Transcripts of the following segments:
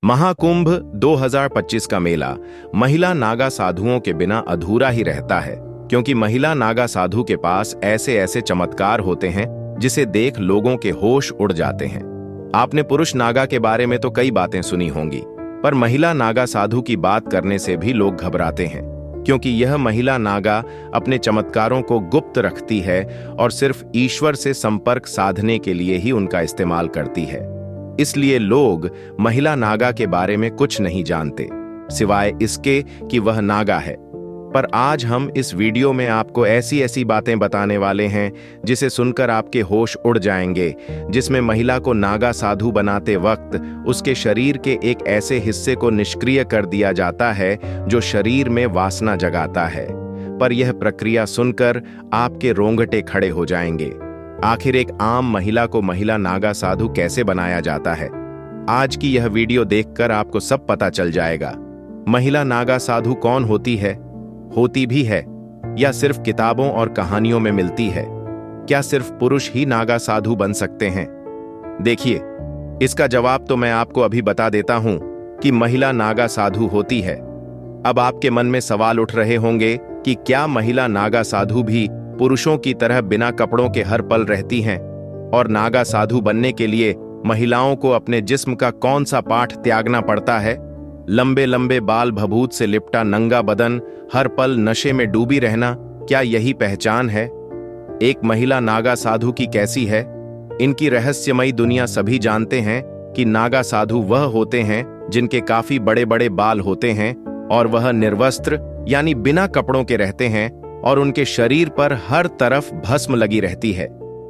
महाकुंभ 2025 का मेला महिला नागा साधुओं के बिना अधूरा ही रहता है, क्योंकि महिला नागा साधु के पास ऐसे ऐसे चमत्कार होते हैं जिसे देख लोगों के होश उड़ जाते हैं। आपने पुरुष नागा के बारे में तो कई बातें सुनी होंगी, पर महिला नागा साधु की बात करने से भी लोग घबराते हैं, क्योंकि यह महिला नागा अपने चमत्कारों को गुप्त रखती है और सिर्फ ईश्वर से संपर्क साधने के लिए ही उनका इस्तेमाल करती है। इसलिए लोग महिला नागा के बारे में कुछ नहीं जानते, सिवाय इसके कि वह नागा है। पर आज हम इस वीडियो में आपको ऐसी ऐसी बातें बताने वाले हैं जिसे सुनकर आपके होश उड़ जाएंगे, जिसमें महिला को नागा साधु बनाते वक्त उसके शरीर के एक ऐसे हिस्से को निष्क्रिय कर दिया जाता है जो शरीर में वासना जगाता है। पर यह प्रक्रिया सुनकर आपके रोंगटे खड़े हो जाएंगे। आखिर एक आम महिला को महिला नागा साधु कैसे बनाया जाता है? आज की यह वीडियो देखकर आपको सब पता चल जाएगा। महिला नागा साधु कौन होती है, होती भी है, या सिर्फ किताबों और कहानियों में मिलती है? क्या सिर्फ पुरुष ही नागा साधु बन सकते हैं? देखिए, इसका जवाब तो मैं आपको अभी बता देता हूं कि महिला नागा साधु होती है। अब आपके मन में सवाल उठ रहे होंगे कि क्या महिला नागा साधु भी पुरुषों की तरह बिना कपड़ों के हर पल रहती हैं? और नागा साधु बनने के लिए महिलाओं को अपने जिस्म का कौन सा पार्ट त्यागना पड़ता है? लंबे लंबे बाल, भभूत से लिपटा नंगा बदन, हर पल नशे में डूबी रहना, क्या यही पहचान है? एक महिला नागा साधु की कैसी है? इनकी रहस्यमयी दुनिया सभी जानते हैं कि नागा साधु वह होते हैं जिनके काफी बड़े बड़े बाल होते हैं और वह निर्वस्त्र यानी बिना कपड़ों के रहते हैं और उनके शरीर पर हर तरफ भस्म लगी रहती है।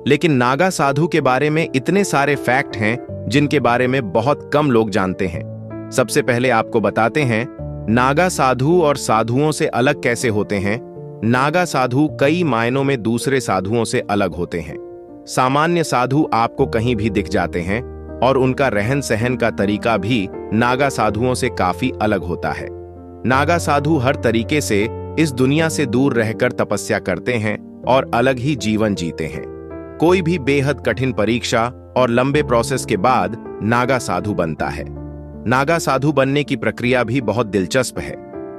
लेकिन नागा साधु के बारे में इतने सारे फैक्ट हैं जिनके बारे में बहुत कम लोग जानते हैं। सबसे पहले आपको बताते हैं नागा साधु और साधुओं से अलग कैसे होते हैं। नागा साधु कई मायनों में दूसरे साधुओं से अलग होते हैं। सामान्य साधु आपको कहीं भी दिख जाते हैं और उनका रहन सहन का तरीका भी नागा साधुओं से काफी अलग होता है। नागा साधु हर तरीके से इस दुनिया से दूर रहकर तपस्या करते हैं और अलग ही जीवन जीते हैं। कोई भी बेहद कठिन परीक्षा और लंबे प्रोसेस के बाद नागा साधु बनता है। नागा साधु बनने की प्रक्रिया भी बहुत दिलचस्प है।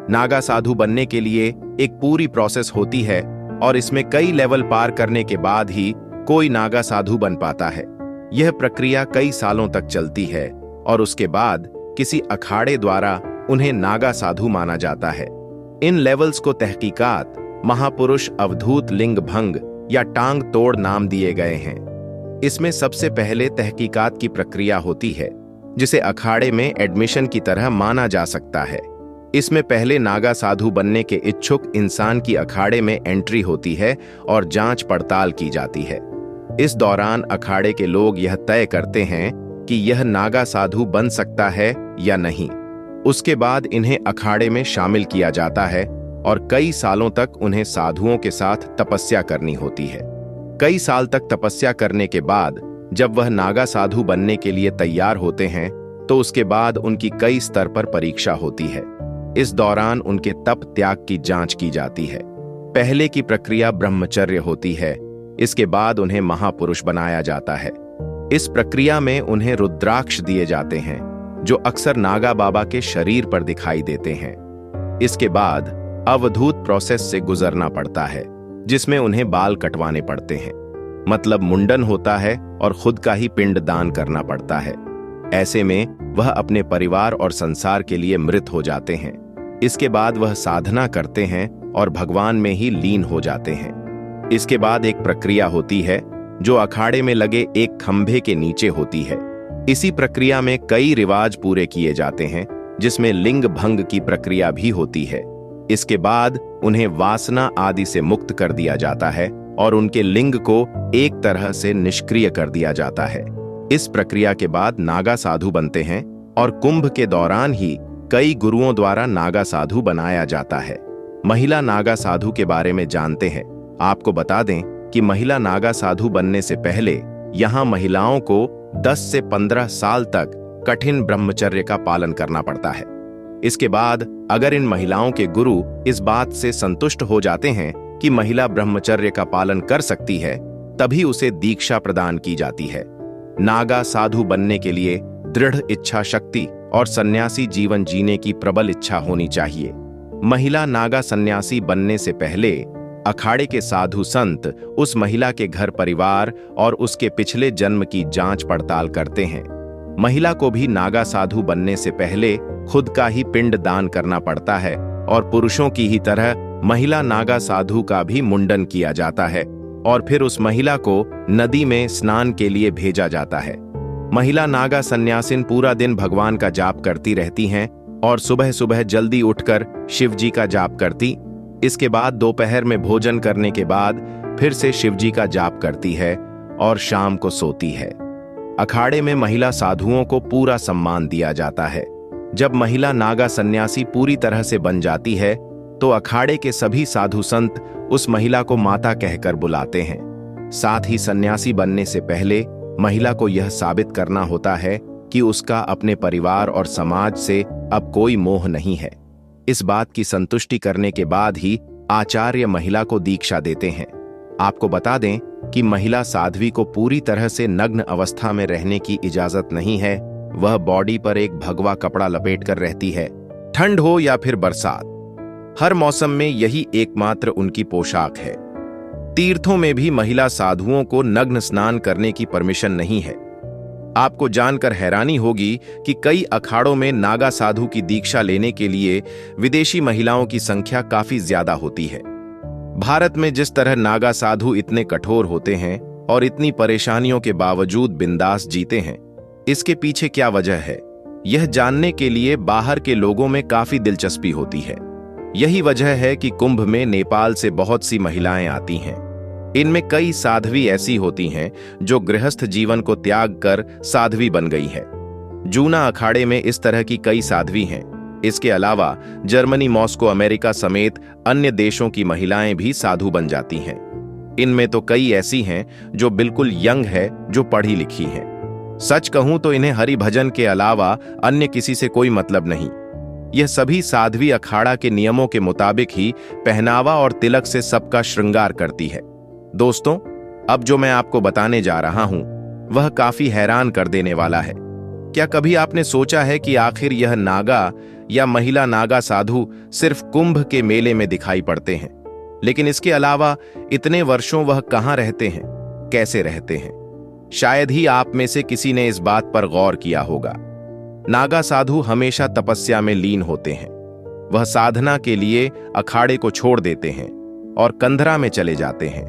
नागा साधु बनने के लिए एक पूरी प्रोसेस होती है और इसमें कई लेवल पार करने के बाद ही कोई नागा साधु बन पाता है। यह प्रक्रिया कई सालों तक चलती है और उसके बाद किसी अखाड़े द्वारा उन्हें नागा साधु माना जाता है। इन लेवल्स को तहकीकात, महापुरुष अवधूत लिंग भंग या टांग तोड़ नाम दिए गए हैं। इसमें सबसे पहले तहकीकात की प्रक्रिया होती है, जिसे अखाड़े में एडमिशन की तरह माना जा सकता है। इसमें पहले नागा साधु बनने के इच्छुक इंसान की अखाड़े में एंट्री होती है और जांच पड़ताल की जाती है। इस दौरान अखाड़े के लोग यह तय करते हैं कि यह नागा साधु बन सकता है या नहीं। उसके बाद इन्हें अखाड़े में शामिल किया जाता है और कई सालों तक उन्हें साधुओं के साथ तपस्या करनी होती है। कई साल तक तपस्या करने के बाद जब वह नागा साधु बनने के लिए तैयार होते हैं तो उसके बाद उनकी कई स्तर पर परीक्षा होती है। इस दौरान उनके तप त्याग की जांच की जाती है। पहले की प्रक्रिया ब्रह्मचर्य होती है। इसके बाद उन्हें महापुरुष बनाया जाता है। इस प्रक्रिया में उन्हें रुद्राक्ष दिए जाते हैं, जो अक्सर नागा बाबा के शरीर पर दिखाई देते हैं। इसके बाद अवधूत प्रोसेस से गुजरना पड़ता है, जिसमें उन्हें बाल कटवाने पड़ते हैं, मतलब मुंडन होता है और खुद का ही पिंड दान करना पड़ता है। ऐसे में वह अपने परिवार और संसार के लिए मृत हो जाते हैं। इसके बाद वह साधना करते हैं और भगवान में ही लीन हो जाते हैं। इसके बाद एक प्रक्रिया होती है जो अखाड़े में लगे एक खंभे के नीचे होती है। इसी प्रक्रिया में कई रिवाज पूरे किए जाते हैं, जिसमें लिंग भंग की प्रक्रिया भी होती है। इसके बाद उन्हें वासना आदि से मुक्त कर दिया जाता है और उनके लिंग को एक तरह से निष्क्रिय कर दिया जाता है। इस प्रक्रिया के बाद नागा साधु बनते हैं और कुंभ के दौरान ही कई गुरुओं द्वारा नागा साधु बनाया जाता है। महिला नागा साधु के बारे में जानते हैं। आपको बता दें कि महिला नागा साधु बनने से पहले यहाँ महिलाओं को 10 से 15 साल तक कठिन ब्रह्मचर्य का पालन करना पड़ता है। इसके बाद अगर इन महिलाओं के गुरु इस बात से संतुष्ट हो जाते हैं कि महिला ब्रह्मचर्य का पालन कर सकती है, तभी उसे दीक्षा प्रदान की जाती है। नागा साधु बनने के लिए दृढ़ इच्छा शक्ति और सन्यासी जीवन जीने की प्रबल इच्छा होनी चाहिए। महिला नागा सन्यासी बनने से पहले अखाड़े के साधु संत उस महिला के घर परिवार और उसके पिछले जन्म की जांच पड़ताल करते हैं। महिला को भी नागा साधु बनने से पहले खुद का ही पिंड दान करना पड़ता है और पुरुषों की ही तरह महिला नागा साधु का भी मुंडन किया जाता है और फिर उस महिला को नदी में स्नान के लिए भेजा जाता है। महिला नागा सन्यासिन पूरा दिन भगवान का जाप करती रहती हैं और सुबह सुबह जल्दी उठकर शिव जी का जाप करती। इसके बाद दोपहर में भोजन करने के बाद फिर से शिव जी का जाप करती है और शाम को सोती है। अखाड़े में महिला साधुओं को पूरा सम्मान दिया जाता है। जब महिला नागा सन्यासी पूरी तरह से बन जाती है तो अखाड़े के सभी साधु संत उस महिला को माता कहकर बुलाते हैं। साथ ही सन्यासी बनने से पहले महिला को यह साबित करना होता है कि उसका अपने परिवार और समाज से अब कोई मोह नहीं है। इस बात की संतुष्टि करने के बाद ही आचार्य महिला को दीक्षा देते हैं। आपको बता दें कि महिला साध्वी को पूरी तरह से नग्न अवस्था में रहने की इजाजत नहीं है। वह बॉडी पर एक भगवा कपड़ा लपेटकर रहती है, ठंड हो या फिर बरसात। हर मौसम में यही एकमात्र उनकी पोशाक है। तीर्थों में भी महिला साधुओं को नग्न स्नान करने की परमिशन नहीं है। आपको जानकर हैरानी होगी कि कई अखाड़ों में नागा साधु की दीक्षा लेने के लिए विदेशी महिलाओं की संख्या काफी ज्यादा होती है। भारत में जिस तरह नागा साधु इतने कठोर होते हैं और इतनी परेशानियों के बावजूद बिंदास जीते हैं, इसके पीछे क्या वजह है, यह जानने के लिए बाहर के लोगों में काफी दिलचस्पी होती है। यही वजह है कि कुंभ में नेपाल से बहुत सी महिलाएं आती हैं। इनमें कई साध्वी ऐसी होती हैं जो गृहस्थ जीवन को त्याग कर साध्वी बन गई है। जूना अखाड़े में इस तरह की कई साध्वी हैं। इसके अलावा जर्मनी, मॉस्को, अमेरिका समेत अन्य देशों की महिलाएं भी साधु बन जाती हैं। इनमें तो कई ऐसी हैं जो बिल्कुल यंग है, जो पढ़ी लिखी हैं। सच कहूं तो इन्हें हरि भजन के अलावा अन्य किसी से कोई मतलब नहीं। यह सभी साध्वी अखाड़ा के नियमों के मुताबिक ही पहनावा और तिलक से सबका श्रृंगार करती है। दोस्तों, अब जो मैं आपको बताने जा रहा हूं वह काफी हैरान कर देने वाला है। क्या कभी आपने सोचा है कि आखिर यह नागा या महिला नागा साधु सिर्फ कुंभ के मेले में दिखाई पड़ते हैं, लेकिन इसके अलावा इतने वर्षों वह कहां रहते हैं, कैसे रहते हैं? शायद ही आप में से किसी ने इस बात पर गौर किया होगा। नागा साधु हमेशा तपस्या में लीन होते हैं। वह साधना के लिए अखाड़े को छोड़ देते हैं और कंदरा में चले जाते हैं।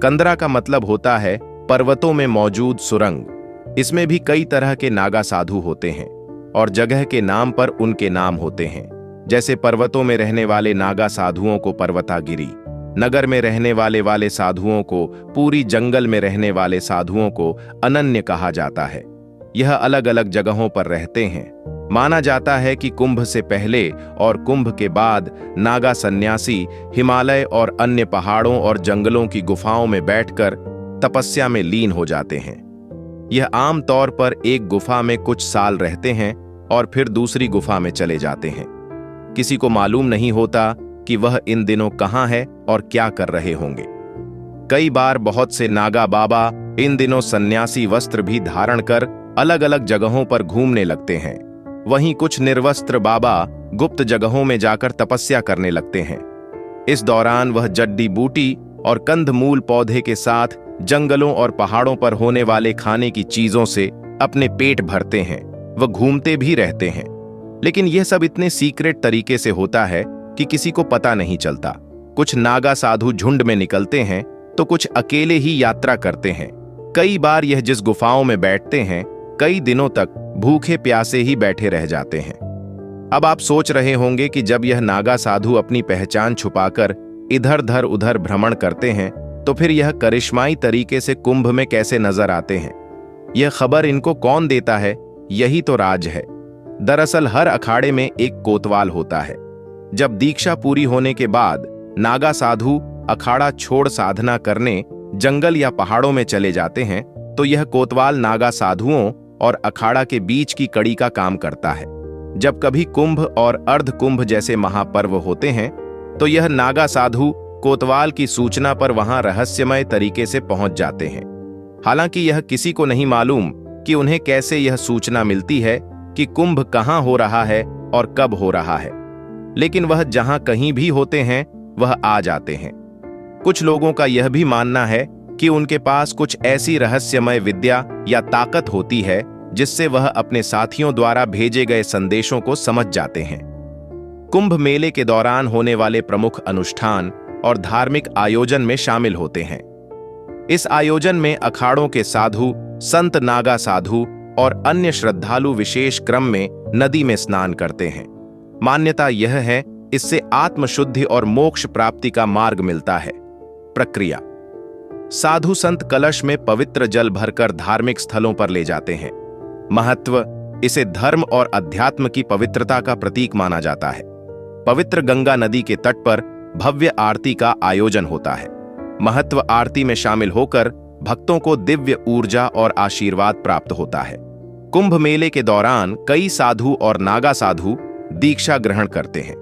कंदरा का मतलब होता है पर्वतों में मौजूद सुरंग। इसमें भी कई तरह के नागा साधु होते हैं और जगह के नाम पर उनके नाम होते हैं। जैसे पर्वतों में रहने वाले नागा साधुओं को पर्वतागिरी, नगर में रहने वाले साधुओं को, पूरी जंगल में रहने वाले साधुओं को अनन्य कहा जाता है। यह अलग अलग जगहों पर रहते हैं। माना जाता है कि कुंभ से पहले और कुंभ के बाद नागा सन्यासी हिमालय और अन्य पहाड़ों और जंगलों की गुफाओं में बैठकर तपस्या में लीन हो जाते हैं। यह आम तौर पर एक गुफा में कुछ साल रहते हैं और फिर दूसरी गुफा में चले जाते हैं। किसी को मालूम नहीं होता कि वह इन दिनों कहां है और क्या कर रहे होंगे। कई बार बहुत से नागा बाबा इन दिनों सन्यासी वस्त्र भी धारण कर अलग अलग जगहों पर घूमने लगते हैं। वहीं कुछ निर्वस्त्र बाबा गुप्त जगहों में जाकर तपस्या करने लगते हैं। इस दौरान वह जड्डी बूटी और कंदमूल पौधे के साथ जंगलों और पहाड़ों पर होने वाले खाने की चीजों से अपने पेट भरते हैं। वह घूमते भी रहते हैं, लेकिन यह सब इतने सीक्रेट तरीके से होता है कि किसी को पता नहीं चलता। कुछ नागा साधु झुंड में निकलते हैं तो कुछ अकेले ही यात्रा करते हैं। कई बार यह जिस गुफाओं में बैठते हैं, कई दिनों तक भूखे प्यासे ही बैठे रह जाते हैं। अब आप सोच रहे होंगे कि जब यह नागा साधु अपनी पहचान छुपाकर इधर उधर भ्रमण करते हैं तो फिर यह करिश्माई तरीके से कुंभ में कैसे नजर आते हैं? यह खबर इनको कौन देता है? यही तो राज है। दरअसल हर अखाड़े में एक कोतवाल होता है। जब दीक्षा पूरी होने के बाद नागा साधु अखाड़ा छोड़ साधना करने जंगल या पहाड़ों में चले जाते हैं तो यह कोतवाल नागा साधुओं और अखाड़ा के बीच की कड़ी का काम करता है। जब कभी कुंभ और अर्ध कुंभ जैसे महापर्व होते हैं तो यह नागा साधु कोतवाल की सूचना पर वहां रहस्यमय तरीके से पहुंच जाते हैं। हालांकि यह किसी को नहीं मालूम कि उन्हें कैसे यह सूचना मिलती है कि कुंभ कहाँ हो रहा है और कब हो रहा है, लेकिन वह जहां कहीं भी होते हैं वह आ जाते हैं। कुछ लोगों का यह भी मानना है कि उनके पास कुछ ऐसी रहस्यमय विद्या या ताकत होती है जिससे वह अपने साथियों द्वारा भेजे गए संदेशों को समझ जाते हैं। कुंभ मेले के दौरान होने वाले प्रमुख अनुष्ठान और धार्मिक आयोजन में शामिल होते हैं। इस आयोजन में अखाड़ों के साधु, संत नागा साधु और अन्य श्रद्धालु विशेष क्रम में नदी में स्नान करते हैं। मान्यता यह है इससे आत्मशुद्धि और मोक्ष प्राप्ति का मार्ग मिलता है। प्रक्रिया: साधु संत कलश में पवित्र जल भरकर धार्मिक स्थलों पर ले जाते हैं। महत्व: इसे धर्म और अध्यात्म की पवित्रता का प्रतीक माना जाता है। पवित्र गंगा नदी के तट पर भव्य आरती का आयोजन होता है। महत्व: आरती में शामिल होकर भक्तों को दिव्य ऊर्जा और आशीर्वाद प्राप्त होता है। कुंभ मेले के दौरान कई साधु और नागा साधु दीक्षा ग्रहण करते हैं।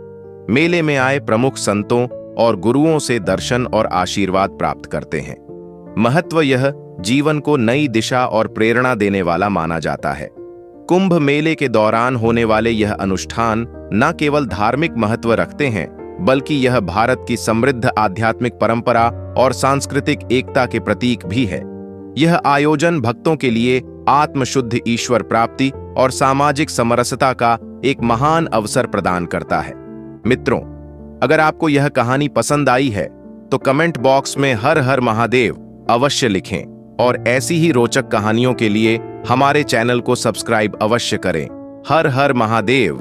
मेले में आए प्रमुख संतों और गुरुओं से दर्शन और आशीर्वाद प्राप्त करते हैं। महत्व: यह जीवन को नई दिशा और प्रेरणा देने वाला माना जाता है। कुंभ मेले के दौरान होने वाले यह अनुष्ठान न केवल धार्मिक महत्व रखते हैं, बल्कि यह भारत की समृद्ध आध्यात्मिक परंपरा और सांस्कृतिक एकता के प्रतीक भी है। यह आयोजन भक्तों के लिए आत्मशुद्ध ईश्वर प्राप्ति और सामाजिक समरसता का एक महान अवसर प्रदान करता है। मित्रों, अगर आपको यह कहानी पसंद आई है तो कमेंट बॉक्स में हर हर महादेव अवश्य लिखें और ऐसी ही रोचक कहानियों के लिए हमारे चैनल को सब्सक्राइब अवश्य करें। हर हर महादेव।